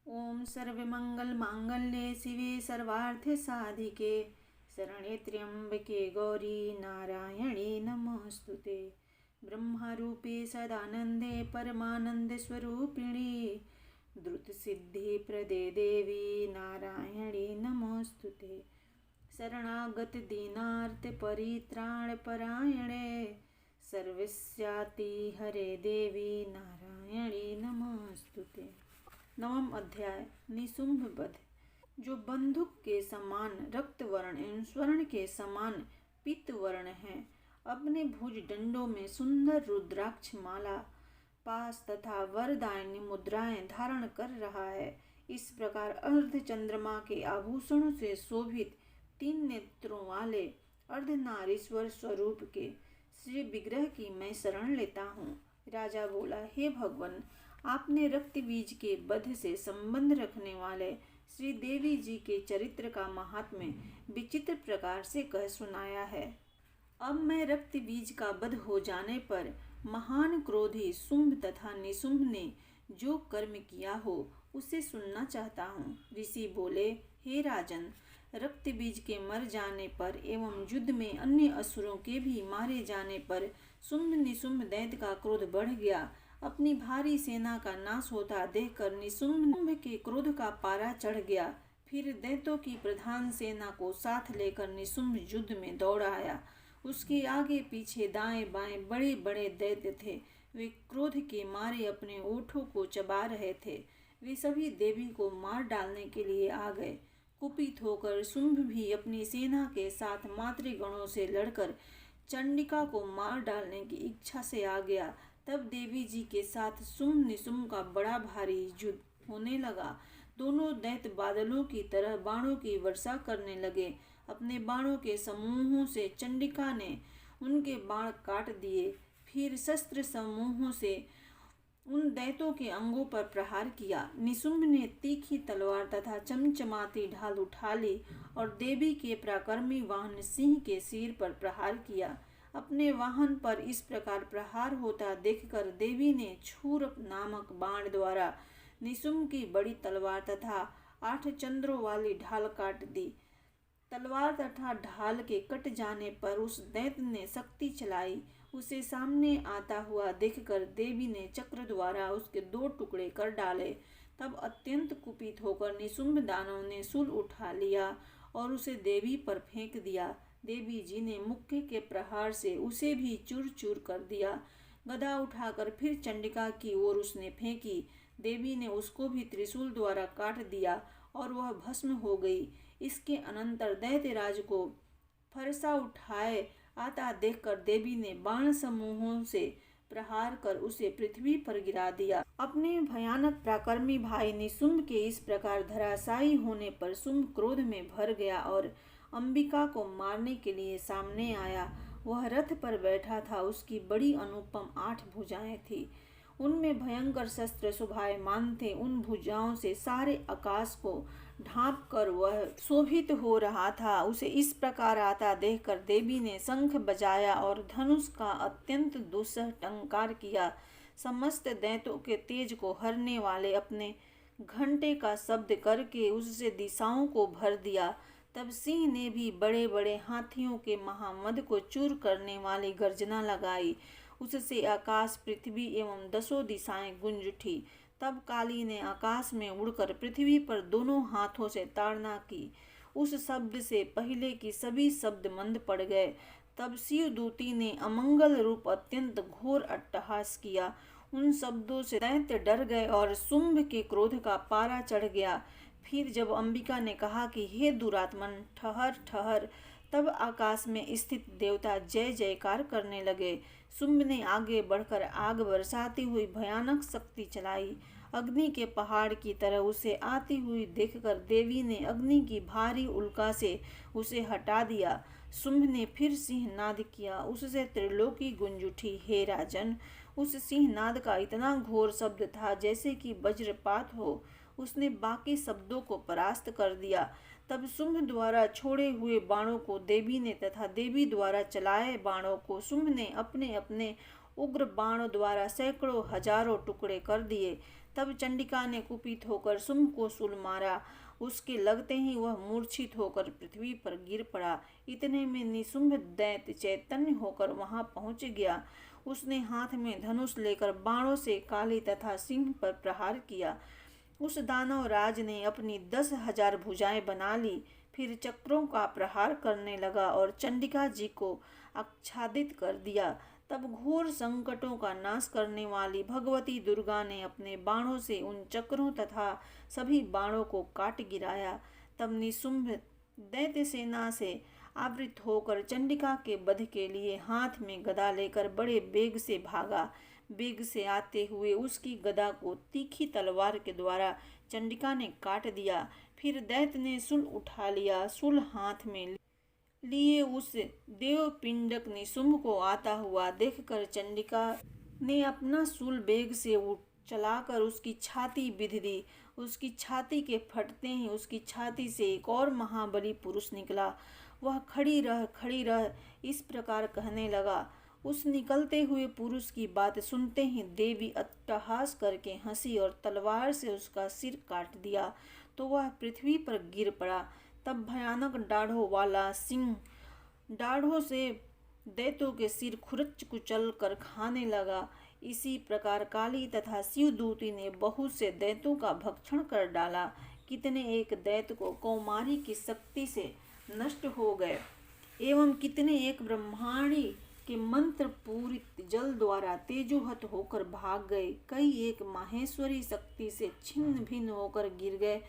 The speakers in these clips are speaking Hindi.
ओम सर्वमंगलमांगल्ये शिवे सर्वार्थसाधिके शरण्ये त्र्यंबके गौरी नारायणे नमोस्तुते। ब्रह्मरूपे सदानंदे परमानंदस्वरूपिणे द्रुतसिद्धिप्रदे देवी नारायणे नमोस्तुते। शरणागत दीनार्थ परित्राणपरायणे सर्वस्याति हरे देवी नारायणे नमोस्तुते। नवम अध्याय निशुंभ वध। जो बंदूक के समान रक्त वर्ण एवं स्वर्ण के समान पीत वर्ण है, अपने भुज दंडों में सुंदर रुद्राक्ष माला पास तथा वरदायिनी मुद्राएं धारण कर रहा है। इस प्रकार अर्ध चंद्रमा के आभूषणों से शोभित 3 नेत्रों वाले अर्धनारीश्वर स्वरूप के श्री विग्रह की मैं शरण लेता हूँ। राजा बोला, हे भगवान, आपने रक्त बीज के वध से संबंध रखने वाले श्री देवी जी के चरित्र का महात्म्य विचित्र प्रकार से कह सुनाया है। अब मैं रक्त बीज का वध हो जाने पर महान क्रोधी शुंभ तथा निशुंभ ने जो कर्म किया हो उसे सुनना चाहता हूँ। ऋषि बोले, हे राजन, रक्त बीज के मर जाने पर एवं युद्ध में अन्य असुरों के भी मारे जाने पर शुंभ निशुंभ दैत्य का क्रोध बढ़ गया। अपनी भारी सेना का नाश होता देखकर निशुंभ के क्रोध का पारा चढ़ गया। फिर दैत्यों की प्रधान सेना को साथ लेकर निशुंभ युद्ध में दौड़ आया। उसके आगे पीछे दाएं बाएं बड़े बड़े दैत्य थे। वे क्रोध के मारे अपने ओठों को चबा रहे थे। वे सभी देवी को मार डालने के लिए आ गए। कुपित होकर शुंभ भी अपनी सेना के साथ मातृगणों से लड़कर चंडिका को मार डालने की इच्छा से आ गया। तब देवी जी के साथ शुंभ निशुंभ का बड़ा भारी युद्ध होने लगा। दोनों दैत्य बादलों की तरह बाणों की वर्षा करने लगे। अपने बाणों के समूहों से चंडिका ने उनके बाण काट दिए। फिर शस्त्र समूहों से उन दैत्यों के अंगों पर प्रहार किया। निशुंभ ने तीखी तलवार तथा चमचमाती ढाल उठा ली और देवी के पराक्रमी वाहन सिंह के सिर पर प्रहार किया। अपने वाहन पर इस प्रकार प्रहार होता देखकर देवी ने छूर नामक बाण द्वारा निशुंभ की बड़ी तलवार तथा 8 चंद्रों वाली ढाल काट दी। तलवार तथा ढाल के कट जाने पर उस दैत्य ने शक्ति चलाई। उसे सामने आता हुआ देखकर देवी ने चक्र द्वारा उसके 2 टुकड़े कर डाले। तब अत्यंत कुपित होकर निशुंभ दानव ने शूल उठा लिया और उसे देवी पर फेंक दिया। देवी जी ने मुक्के के प्रहार से उसे भी चूर चूर कर दिया। गदा उठाकर फिर चंडिका की ओर उसने फेंकी। देवी ने उसको भी त्रिशूल द्वारा काट दिया और वह भस्म हो गई। इसके अनंतर दैत्यराज को फरसा उठाए आता देखकर देवी ने बाण समूहों से प्रहार कर उसे पृथ्वी पर गिरा दिया। अपने भयानक पराक्रमी भाई निशुंभ के इस प्रकार धराशायी होने पर शुंभ क्रोध में भर गया और अंबिका को मारने के लिए सामने आया। वह रथ पर बैठा था। उसकी बड़ी अनुपम 8 भुजाएं थी। उनमें भयंकर शस्त्र शोभायमान थे। उन भुजाओं से सारे आकाश को ढांप कर वह शोभित हो रहा था। उसे इस प्रकार आता देखकर देवी ने शंख बजाया और धनुष का अत्यंत दुस्सह टंकार किया। समस्त दैत्यों के तेज को हरने वाले अपने घंटे का शब्द करके उससे दिशाओं को भर दिया। तब सिंह ने भी बड़े बड़े हाथियों के महामद को चूर करने वाली गर्जना लगाई। उससे आकाश, पृथ्वी एवं 10 दिशाएं गूंज उठी। तब काली ने आकाश में उड़कर पृथ्वी पर दोनों हाथों से ताड़ना की। उस शब्द से पहले की सभी शब्द मंद पड़ गए। तब शिवदूती ने अमंगल रूप अत्यंत घोर अट्टहास किया। उन शब्दों से दैत्य डर गए और शुंभ के क्रोध का पारा चढ़ गया। फिर जब अंबिका ने कहा कि हे दुरात्मन, ठहर ठहर, तब आकाश में स्थित देवता जय जयकार करने लगे। शुंभ ने आगे बढ़कर आग बरसाती हुई भयानक शक्ति चलाई। अग्नि के पहाड़ की तरह उसे आती हुई देखकर देवी ने अग्नि की भारी उल्का से उसे हटा दिया। शुंभ ने फिर सिंहनाद किया। उससे त्रिलोकी गूंज उठी। हे राजन, उस सिंहनाद का इतना घोर शब्द था जैसे कि वज्रपात हो। उसने बाकी शब्दों को परास्त कर दिया। तब शुंभ द्वारा छोड़े हुए बाणों को देवी ने तथा देवी द्वारा चलाए बाणों को शुंभ ने अपने अपने उग्र बाणों द्वारा सैकड़ों हजारों टुकड़े कर दिए। तब चंडिका ने कुपित होकर शुंभ को शूल मारा। उसके लगते ही वह मूर्छित होकर पृथ्वी पर गिर पड़ा। इतने में निशुंभ दैत्य चैतन्य होकर वहां पहुंच गया। उसने हाथ में धनुष लेकर बाणों से काली तथा सिंह पर प्रहार किया। उस दानव राज ने अपनी 10,000 भुजाएं बना ली, फिर चक्रों का प्रहार करने लगा और चंडिका जी को आच्छादित कर दिया। तब घोर संकटों का नाश करने वाली भगवती दुर्गा ने अपने बाणों से उन चक्रों तथा सभी बाणों को काट गिराया। तब निशुंभ दैत्य सेना से आवृत होकर चंडिका के वध के लिए हाथ में गदा लेकर बड़े वेग से भागा। वेग से आते हुए उसकी गदा को तीखी तलवार के द्वारा चंडिका ने काट दिया। फिर दैत्य ने शूल उठा लिया। शूल हाथ में लिए उस देवपिंडक निशुंभ को आता हुआ देखकर चंडिका ने अपना शूल वेग से चलाकर उसकी छाती बिध दी। उसकी छाती के फटते ही उसकी छाती से एक और महाबली पुरुष निकला। वह खड़ी रह इस प्रकार कहने लगा। उस निकलते हुए पुरुष की बात सुनते ही देवी अट्टहास करके हंसी और तलवार से उसका सिर काट दिया, तो वह पृथ्वी पर गिर पड़ा। तब भयानक दाढ़ों वाला सिंह दाढ़ों से दैत्यों के सिर खुरच कुचल कर खाने लगा। इसी प्रकार काली तथा शिवदूती ने बहुत से दैत्यों का भक्षण कर डाला। कितने एक दैत्य को कौमारी की शक्ति से नष्ट हो गए एवं कितने एक ब्रह्माणी के मंत्र पूरित जल द्वारा तेजोहत होकर भाग गए। कई एक माहेश्वरी शक्ति से छिन्न भिन्न होकर गिर गए।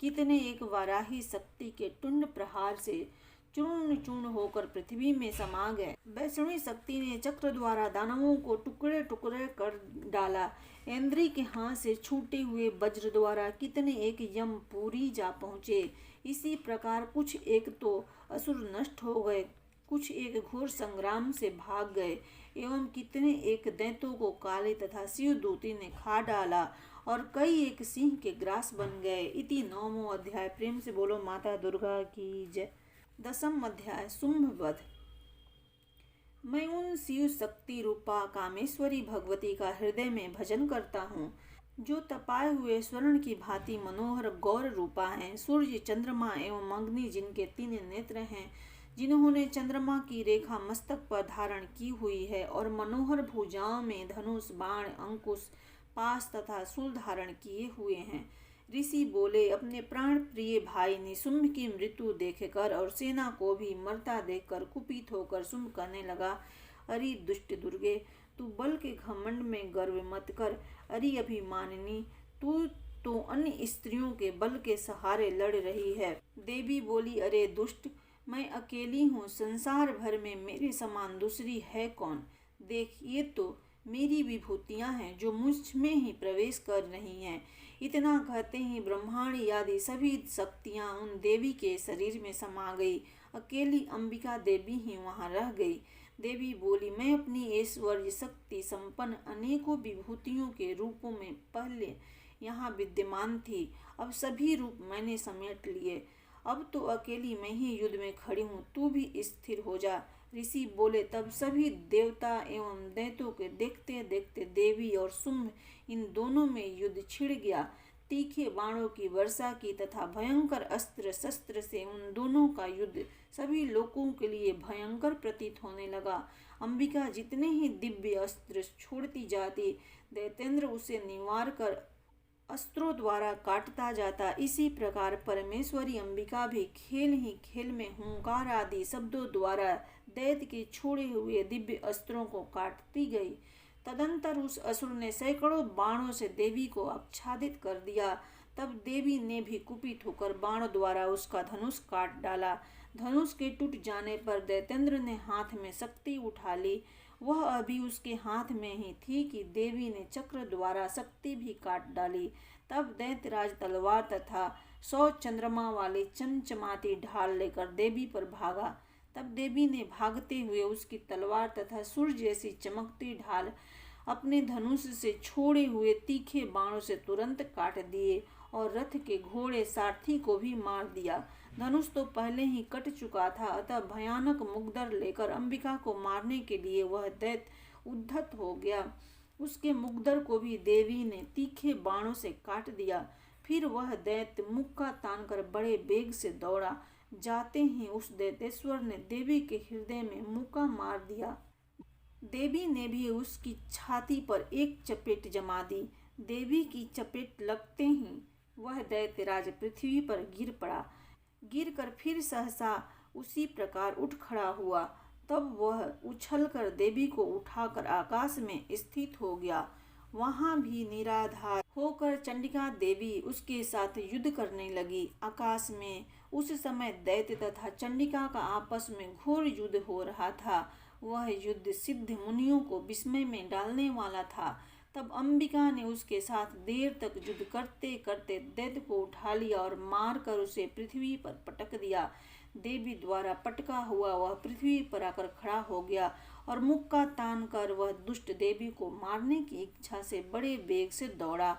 कितने एक वाराही शक्ति के टुंड प्रहार से चूर्ण चूर्ण होकर पृथ्वी में समा गए। वैष्णवी शक्ति ने चक्र द्वारा दानवों को टुकड़े टुकड़े कर डाला। इंद्री के हाथ से छूटे हुए वज्र द्वारा कितने एक यमपुरी जा पहुँचे। इसी प्रकार कुछ एक तो असुर नष्ट हो गए, कुछ एक घोर संग्राम से भाग गए एवं कितने एक दैत्यों को काले तथा शिवदूती ने खा डाला और कई एक सिंह के ग्रास बन गए। इति 9वां अध्याय। प्रेम से बोलो माता दुर्गा की जय। 10वां अध्याय शुंभ वध। मैं उन शिव शक्ति रूपा कामेश्वरी भगवती का हृदय में भजन करता हूँ, जो तपाए हुए स्वर्ण की भांति मनोहर गौर रूपा हैं। सूर्य, चंद्रमा एवं अग्नि जिनके 3 नेत्र हैं, जिन्होंने चंद्रमा की रेखा मस्तक पर धारण की हुई है और मनोहर भुजाओं में धनुष, बाण, अंकुश, पाश तथा शूल धारण किए हुए हैं। ऋषि बोले, अपने प्राण प्रिय भाई निशुंभ की मृत्यु देखकर और सेना को भी मरता देखकर कुपित होकर शुंभ कहने लगा, अरे दुष्ट दुर्गे, तू बल के घमंड में गर्व मत कर। अरे अभिमानिनी, तू तो अन्य स्त्रियों के बल के सहारे लड़ रही है। देवी बोली, अरे दुष्ट, मैं अकेली हूँ, संसार भर में मेरे समान दूसरी है कौन। देख, ये तो मेरी विभूतियाँ हैं जो मुझ में ही प्रवेश कर रही हैं। इतना कहते ही ब्रह्मांड आदि सभी शक्तियाँ उन देवी के शरीर में समा गई। अकेली अंबिका देवी ही वहाँ रह गई। देवी बोली, मैं अपनी ऐश्वर्य शक्ति संपन्न अनेकों विभूतियों के रूपों में पहले यहाँ विद्यमान थी, अब सभी रूप मैंने समेट लिए। अब तो अकेली मैं ही युद्ध में खड़ी हूँ, तू भी स्थिर हो जा। ऋषि बोले, तब सभी देवता एवं दैत्यों के देखते देखते देवी और शुंभ इन दोनों में युद्ध छिड़ गया। तीखे बाणों की वर्षा की तथा भयंकर अस्त्र शस्त्र से उन दोनों का युद्ध सभी लोगों के लिए भयंकर प्रतीत होने लगा। अंबिका जितने ही दिव्य अस्त्र छोड़ती जाती, दैतेंद्र उसे निवार कर अस्त्रों द्वारा काटता जाता। इसी प्रकार परमेश्वरी अंबिका भी खेल ही खेल में हुंकार आदि शब्दों द्वारा दैत्य के छोड़े हुए दिव्य अस्त्रों को काटती गई। तदंतर उस असुर ने सैकड़ों बाणों से देवी को आच्छादित कर दिया। तब देवी ने भी कुपित होकर बाणों द्वारा उसका धनुष काट डाला। धनुष के टूट जाने पर दैतेंद्र ने हाथ में शक्ति उठा ली। वह अभी उसके हाथ में ही थी कि देवी ने चक्र द्वारा शक्ति भी काट डाली। तब दैत्यराज तलवार तथा 100 चंद्रमा वाली चमचमाती ढाल लेकर देवी पर भागा। तब देवी ने भागते हुए उसकी तलवार तथा सूर्य जैसी चमकती ढाल अपने धनुष से छोड़े हुए तीखे बाणों से तुरंत काट दिए और रथ के घोड़े सारथी को भी मार दिया। धनुष तो पहले ही कट चुका था, अतः भयानक मुगदर लेकर अंबिका को मारने के लिए वह दैत्य उद्धत हो गया। उसके मुग्धर को भी देवी ने तीखे बाणों से काट दिया। फिर वह दैत्य मुक्का तानकर बड़े वेग से दौड़ा। जाते ही उस दैतेश्वर ने देवी के हृदय में मुक्का मार दिया। देवी ने भी उसकी छाती पर एक चपेट जमा दी। देवी की चपेट लगते ही वह दैत्यराज पृथ्वी पर गिर पड़ा। गिरकर फिर सहसा उसी प्रकार उठ खड़ा हुआ। तब वह उछलकर देवी को उठाकर आकाश में स्थित हो गया। वहां भी निराधार होकर चंडिका देवी उसके साथ युद्ध करने लगी। आकाश में उस समय दैत्य तथा चंडिका का आपस में घोर युद्ध हो रहा था। वह युद्ध सिद्ध मुनियों को विस्मय में डालने वाला था। तब अंबिका ने उसके साथ देर तक युद्ध करते करते दैत्य को उठा लिया और मारकर उसे पृथ्वी पर पटक दिया। देवी द्वारा पटका हुआ वह पृथ्वी पर आकर खड़ा हो गया और मुक्का तान कर वह दुष्ट देवी को मारने की इच्छा से बड़े वेग से दौड़ा।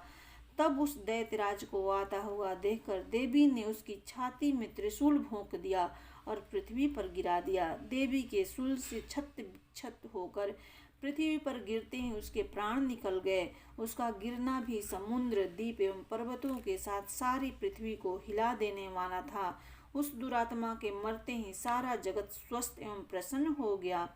तब उस दैत्यराज को आता हुआ देखकर देवी ने उसकी छाती में त्रिशूल भोंक दिया और पृथ्वी पर गिरा दिया। देवी के शूल से छत विक्षत होकर पृथ्वी पर गिरते ही उसके प्राण निकल गए। उसका गिरना भी समुद्र, द्वीप एवं पर्वतों के साथ सारी पृथ्वी को हिला देने वाला था। उस दुरात्मा के मरते ही सारा जगत स्वस्थ एवं प्रसन्न हो गया।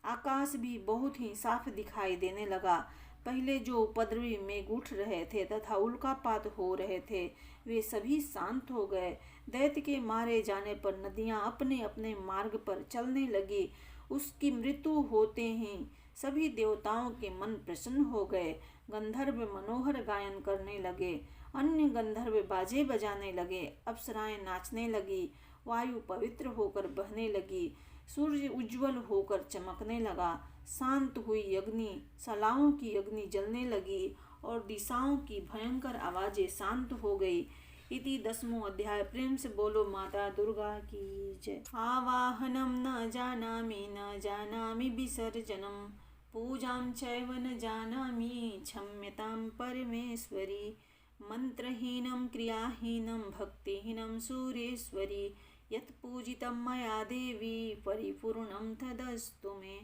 आकाश भी बहुत ही साफ दिखाई देने लगा। पहले जो उपद्रवी मेघ उठ रहे थे तथा उल्कापात हो रहे थे, वे सभी शांत हो गए। दैत्य के मारे जाने पर नदियां अपने अपने मार्ग पर चलने लगी। उसकी मृत्यु होते ही सभी देवताओं के मन प्रसन्न हो गए। गंधर्व मनोहर गायन करने लगे, अन्य गंधर्व बाजे बजाने लगे, अप्सराएं नाचने लगी, वायु पवित्र होकर बहने लगी, सूर्य उज्जवल होकर चमकने लगा, शांत हुई अग्नि, सलाओं की अग्नि जलने लगी और दिशाओं की भयंकर आवाजें शांत हो गई। इति 10वां अध्याय। प्रेम से बोलो माता दुर्गा की जय। आवाहनम न जानामि विसर्जनम, पूजां चैव न जानामि क्षम्यतां परमेश्वरी, मंत्रहीनं क्रियाहीनं भक्तिहीनं सुरेश्वरी, यत् पूजितं मया देवी परिपूर्णं तदस्तु मे।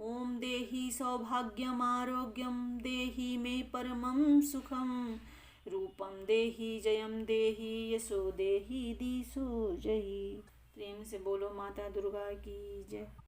ओम देहि सौभाग्यमारोग्यं, देहि मे परमं सुखं, रूपं देहि जयं देहि यशो देहि दिशो जयी। प्रेम से बोलो माता दुर्गा की जय।